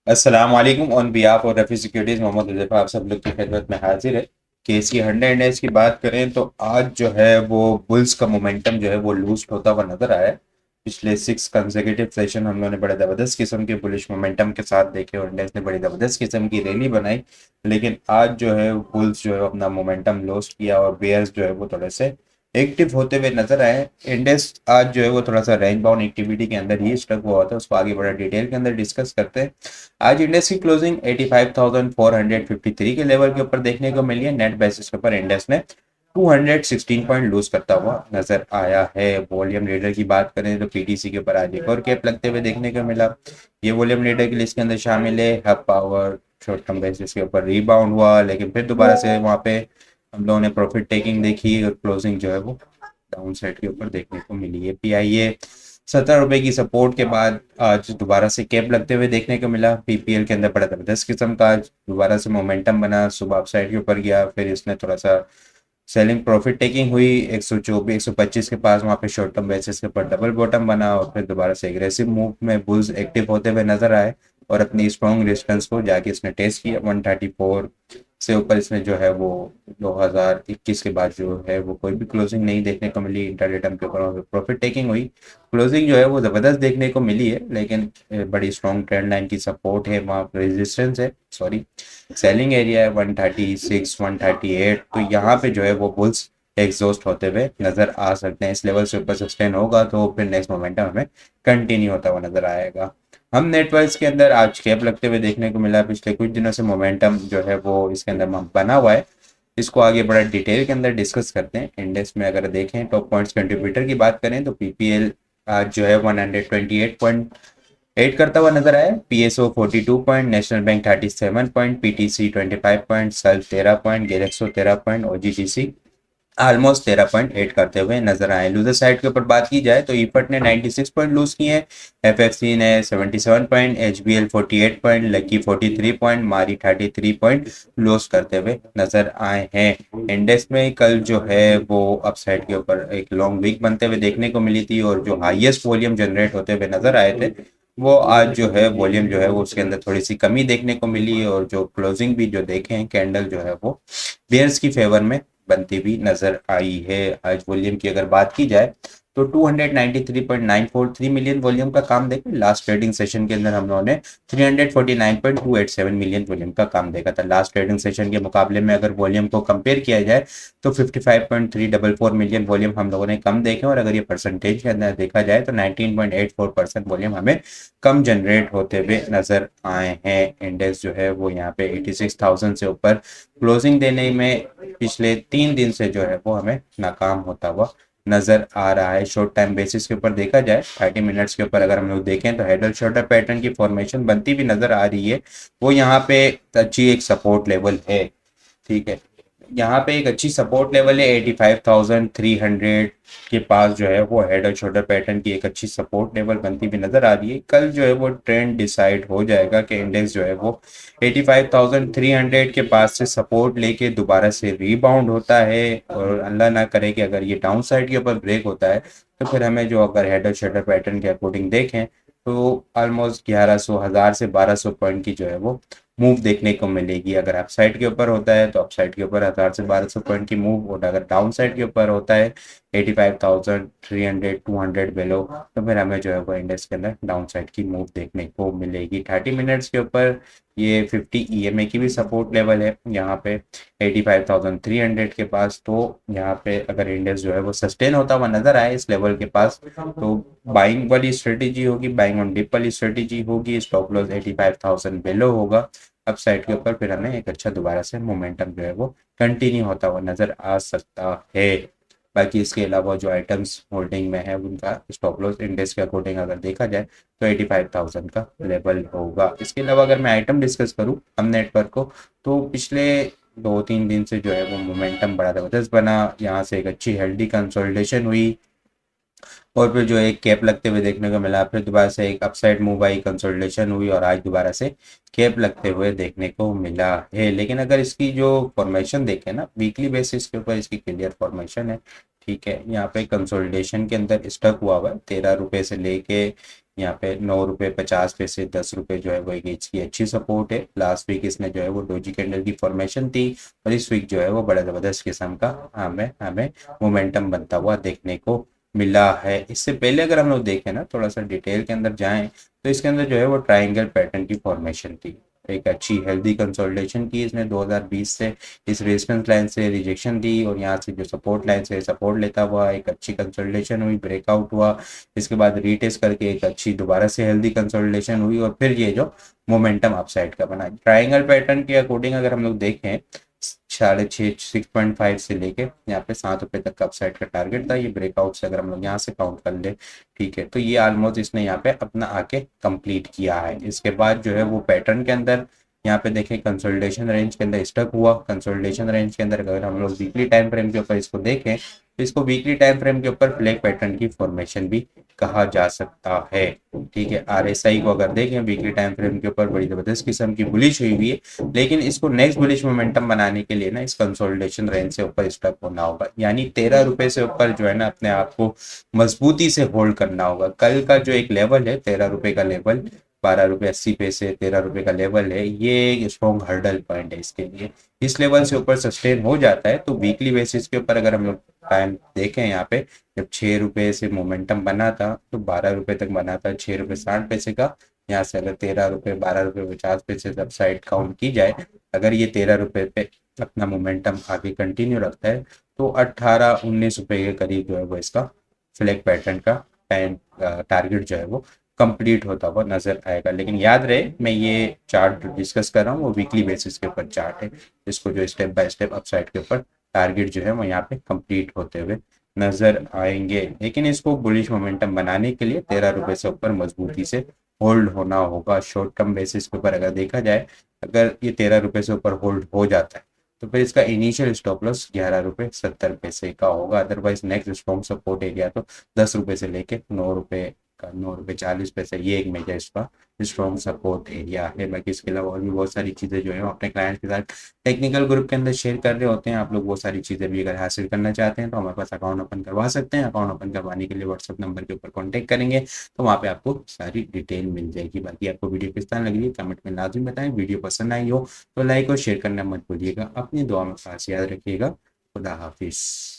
अस्सलाम वालेकुम on behalf और रफ़ी सिक्योरिटीज़ मोहम्मद हुज़ैफ़ा आप सब लोग की खिदमत में हाजिर है। केसी 100 इंडेक्स की बात करें तो आज जो है वो बुल्स का मोमेंटम जो है वो लूज होता हुआ नजर आया है। पिछले 6 कंसेक्यूटिव सेशन हम लोगों ने बड़े ज़बरदस्त किस्म के बुलिश मोमेंटम के साथ देखे और इंडेक्स ने बड़ी ज़बरदस्त किस्म की रैली बनाई। लेकिन आज जो है बुल्स जो है अपना मोमेंटम लॉस्ट किया और बेयर्स जो है वो थोड़े से एक्टिव होते हुए नजर आए। इंडेक्स आज जो है वो थोड़ा सा रेंज बाउंड एक्टिविटी के अंदर ही स्टक हुआ था, उसको आगे बड़ा डिटेल के अंदर डिस्कस करते हैं। आज इंडेक्स की क्लोजिंग 85,453 के लेवल के ऊपर देखने को मिली है। नेट बेसिस के ऊपर इंडेक्स ने 216 पॉइंट लूज करता हुआ नजर आया है। वॉल्यूम लीडर की बात करें तो पीटीसी के ऊपर आज एक और कैप लगते हुए देखने को मिला। ये वॉल्यूम लीडर की लिस्ट के अंदर शामिल है। Hub power short term basis के ऊपर रीबाउंड हुआ, लेकिन फिर दोबारा से वहां पे हम लोगों ने प्रॉफिट टेकिंग देखी और क्लोजिंग जो है वो डाउन साइड के ऊपर देखने को मिली है। पीआईए 70 रुपए की सपोर्ट के बाद आज दोबारा से कैप लगते हुए देखने को मिला। पीपीएल के अंदर बड़ा जबरदस्त किस्म का आज दोबारा से मोमेंटम बना, सुबह अपसाइड के ऊपर गया, फिर इसने थोड़ा सा सेलिंग प्रॉफिट टेकिंग हुई 124 125 के पास, वहां पे शॉर्ट टर्म बेसिस के ऊपर डबल बॉटम बना और फिर दोबारा से एग्रेसिव मूव में बुल्स एक्टिव होते हुए नजर आए और अपनी स्ट्रॉन्ग रेजिस्टेंस को जाके इसने टेस्ट किया। 134 से ऊपर इसने जो है वो 2021 के बाद जो है वो कोई भी क्लोजिंग नहीं देखने को मिली। इंटरडे टर्म के ऊपर प्रॉफिट टेकिंग हुई, क्लोजिंग जो है वो जबरदस्त देखने को मिली है, लेकिन बड़ी स्ट्रॉन्ग ट्रेंड लाइन की सपोर्ट है, वहाँ रेजिस्टेंस है, सॉरी सेलिंग एरिया है 136 138। तो यहाँ पे जो है वो बुल्स एग्जॉस्ट होते हुए नजर आ सकते हैं। इस लेवल से ऊपर सस्टेन होगा तो फिर नेक्स्ट मोमेंटम हमें कंटिन्यू होता हुआ नजर आएगा। हम नेटवर्क्स के अंदर आज कैप लगते हुए देखने को मिला। पिछले कुछ दिनों से मोमेंटम जो है वो इसके अंदर बना हुआ है, इसको आगे बड़ा डिटेल के अंदर डिस्कस करते हैं। इंडेक्स में अगर देखें टॉप पॉइंट्स कंट्रीब्यूटर की बात करें तो पीपीएल आज जो है 128.8 करता हुआ नजर आया। PSO 42 point, National Bank 37 point, PTC 25 point, Shell 13 point, Glaxo 13 point, OGTC almost 13.8 करते हुए नजर आए। लूजर साइड के ऊपर बात की जाए तो ईपट ने 96 पॉइंट लूज किए हैं, एफएफसी ने 77 point, HBL 48 point, lucky 43 point, मारी 33 पॉइंट लूज करते हुए नजर आए हैं। इंडेक्स में कल जो है वो अपसाइड के ऊपर एक लॉन्ग वीक बनते हुए देखने को मिली थी और जो हाईएस्ट वॉल्यूम जनरेट होते हुए नजर आए थे वो आज जो है वॉल्यूम जो है वो उसके अंदर थोड़ी सी कमी देखने को मिली और जो क्लोजिंग भी जो देखे हैं कैंडल जो है वो बेयर्स की फेवर में बनती हुई नजर आई है। आज वॉल्यूम की अगर बात की जाए तो 293.943 मिलियन वॉल्यूम का काम देखा। लास्ट ट्रेडिंग सेशन के अंदर हम लोगों ने 349.287 मिलियन वॉल्यूम का काम देखा था। लास्ट ट्रेडिंग सेशन के मुकाबले में अगर वॉल्यूम को कंपेयर किया जाए तो 55.344 मिलियन वॉल्यूम हम लोगों ने कम देखे और अगर ये परसेंटेज के अंदर देखा जाए तो 19.84% वॉल्यूम हमें कम जनरेट होते हुए नजर आए हैं। इंडेक्स जो है वो यहाँ पे 86,000 से ऊपर क्लोजिंग देने में पिछले 3 दिन से जो है वो हमें नाकाम होता हुआ नजर आ रहा है। शॉर्ट टाइम बेसिस के ऊपर देखा जाए 30 मिनट्स के ऊपर अगर हम लोग देखें तो हेड एंड शोल्डर पैटर्न की फॉर्मेशन बनती भी नजर आ रही है। वो यहाँ पे अच्छी एक सपोर्ट लेवल है, ठीक है। यहाँ पे एक अच्छी सपोर्ट लेवल है 85,300 के पास जो है वो हेड और शोल्डर पैटर्न की एक अच्छी सपोर्ट लेवल बनती भी नजर आ रही है। कल जो है वो ट्रेंड डिसाइड हो जाएगा कि इंडेक्स जो है वो 85,300 के पास से सपोर्ट लेके दोबारा से रीबाउंड होता है और अल्लाह ना करे कि अगर ये डाउन साइड के ऊपर ब्रेक होता है तो फिर हमें जो अगर हेड और शोल्डर पैटर्न के अकॉर्डिंग देखें तो ऑलमोस्ट 1100 1000 से 1200 पॉइंट की जो है वो मूव देखने को मिलेगी। अगर अप साइड के ऊपर होता है तो अप साइड के ऊपर 1000 से 1200 पॉइंट की मूव, और अगर डाउन साइड के ऊपर होता है 85,300 200 बिलो तो फिर हमें जो है वो इंडेक्स के अंदर डाउन साइड की मूव देखने को मिलेगी। 30 मिनट्स के ऊपर ये 50 ईएमए की भी सपोर्ट लेवल है यहाँ पे 85,300 के पास। तो यहाँ पे अगर इंडेक्स जो है वो सस्टेन होता हुआ नजर आए इस लेवल के पास तो बाइंग वाली स्ट्रेटेजी होगी, बाइंग ऑन डिप वाली स्ट्रेटेजी होगी। स्टॉप लॉस 85,000 बिलो होगा। अप साइड के ऊपर फिर हमें एक अच्छा दोबारा से मोमेंटम जो है वो कंटिन्यू होता हुआ नजर आ सकता है। बाकी इसके अलावा जो आइटम्स होल्डिंग में है उनका स्टॉप लॉस इंडेक्स के अकॉर्डिंग अगर देखा जाए तो 85,000 का लेवल होगा। इसके अलावा अगर मैं आइटम डिस्कस करूं हम नेटवर्क को तो पिछले 2-3 दिन से जो है वो मोमेंटम बड़ा जबरदस्त बना। यहाँ से एक अच्छी हेल्दी कंसोलिडेशन हुई और फिर जो एक कैप लगते हुए देखने को मिला, फिर दोबारा से एक अपसाइड मूव आई, कंसोलिडेशन हुई और आज दोबारा से कैप लगते हुए देखने को मिला है। लेकिन अगर इसकी जो फॉर्मेशन देखें ना वीकली बेसिस के ऊपर इसकी क्लियर फॉर्मेशन है, ठीक है। यहाँ पे कंसोलिडेशन के अंदर स्टक हुआ हुआ है 13 रुपए से लेके यहाँ पे 9 रुपये 50 पैसे 10 रुपये जो है वो एक इसकी अच्छी सपोर्ट है। लास्ट वीक इसने जो है वो डोजी कैंडल की फॉर्मेशन थी और इस वीक जो है वो बड़ा ज़बरदस्त किस्म का हमें हमें मोमेंटम बनता हुआ देखने को मिला है। इससे पहले अगर हम लोग देखें ना, थोड़ा सा डिटेल के अंदर जाएं, तो इसके अंदर जो है वो ट्राइंगल पैटर्न की फॉर्मेशन थी। एक अच्छी हेल्दी कंसोलिडेशन की इसने 2020 से इस रेजिस्टेंस लाइन से रिजेक्शन दी और यहाँ से जो सपोर्ट लाइन से सपोर्ट लेता हुआ एक अच्छी कंसोलिडेशन हुई, ब्रेकआउट हुआ। इसके बाद रीटेस्ट करके एक अच्छी दोबारा से हेल्दी कंसोलिडेशन हुई और फिर ये जो मोमेंटम अपसाइड का बना। ट्राइंगल पैटर्न के अकॉर्डिंग अगर हम लोग देखें, 6.5 6.5 से लेके यहाँ पे 7 रुपए तक का अपसाइड का टारगेट था। ये ब्रेकआउट से अगर हम लोग यहाँ से काउंट कर ले, ठीक है, तो ये ऑलमोस्ट इसने यहाँ पे अपना आके कंप्लीट किया है। इसके बाद जो है वो पैटर्न के अंदर यहाँ पे देखें कंसोलिडेशन रेंज के अंदर स्टक हुआ। कंसोलिडेशन रेंज के अंदर अगर हम लोग वीकली टाइम फ्रेम के ऊपर इसको देखें, तो इसको वीकली टाइम फ्रेम के ऊपर फ्लैग पैटर्न की फॉर्मेशन भी कहा जा सकता है। ठीक है, आरएसआई को अगर देखें वीकली टाइम फ्रेम के ऊपर बड़ी जबरदस्त किस्म की बुलिश हुई हुई है, लेकिन इसको नेक्स्ट बुलिश मोमेंटम बनाने के लिए ना इस कंसोलिडेशन रेंज से ऊपर स्टक होना होगा। यानी 13 रुपए से ऊपर जो है ना अपने आप को मजबूती से होल्ड करना होगा। कल का जो एक लेवल है 13 रुपए का लेवल, 12 रुपये 80 पैसे 13 रुपए का लेवल है, ये एक स्ट्रॉन्ग हर्डल पॉइंट है इसके लिए। इस लेवल से ऊपर सस्टेन हो जाता है तो वीकली बेसिस के ऊपर अगर हम लोग टाइम देखें, यहाँ पे जब 6 रुपए से मोमेंटम बना था तो 12 रुपए तक बना था 6 रुपये 60 पैसे का। यहाँ से अगर 13 रुपए 12 रुपये 50 पैसे सब साइड काउंट की जाए, अगर ये 13 रुपए पे अपना मोमेंटम आगे कंटिन्यू रखता है तो 18 19 रुपए के करीब जो है वो इसका फ्लैग पैटर्न का टाइम टारगेट जो है वो कंप्लीट होता हुआ नजर आएगा। लेकिन याद रहे मैं ये चार्ट डिस्कस कर रहा हूँ वो वीकली बेसिस के ऊपर चार्ट है, इसको जो स्टेप बाय स्टेप अपसाइड के ऊपर टारगेट जो है वो यहाँ पे कंप्लीट होते हुए नजर आएंगे। लेकिन इसको बुलिश मोमेंटम बनाने के लिए 13 रुपए से ऊपर मजबूती से होल्ड होना होगा। शॉर्ट टर्म बेसिस के ऊपर अगर देखा जाए, अगर ये 13 रुपए से ऊपर होल्ड हो जाता है तो फिर इसका इनिशियल स्टॉप लॉस 11 रुपए 70 पैसे का होगा। Otherwise next strong support area तो 10 रुपए से लेके 9 रुपए का 9 रुपए 40 पैसे, ये एक मेजर इसका स्ट्रॉन्ग सपोर्ट एरिया है। बाकी इसके अलावा और भी बहुत सारी चीज़ें जो है अपने क्लाइंट के साथ टेक्निकल ग्रुप के अंदर शेयर कर रहे होते हैं। आप लोग वो सारी चीज़ें भी अगर हासिल करना चाहते हैं तो हमारे पास अकाउंट ओपन करवा सकते हैं। अकाउंट ओपन करवाने के लिए व्हाट्सअप नंबर के ऊपर कॉन्टेक्ट करेंगे तो वहाँ पे आपको सारी डिटेल मिल जाएगी। बाकी आपको वीडियो किस तरह लग रही है कमेंट में लाजमी बताएं। वीडियो पसंद आई हो तो लाइक और शेयर करना मत भूलिएगा। अपनी दुआ में खास याद रखिएगा। खुदा हाफिज़।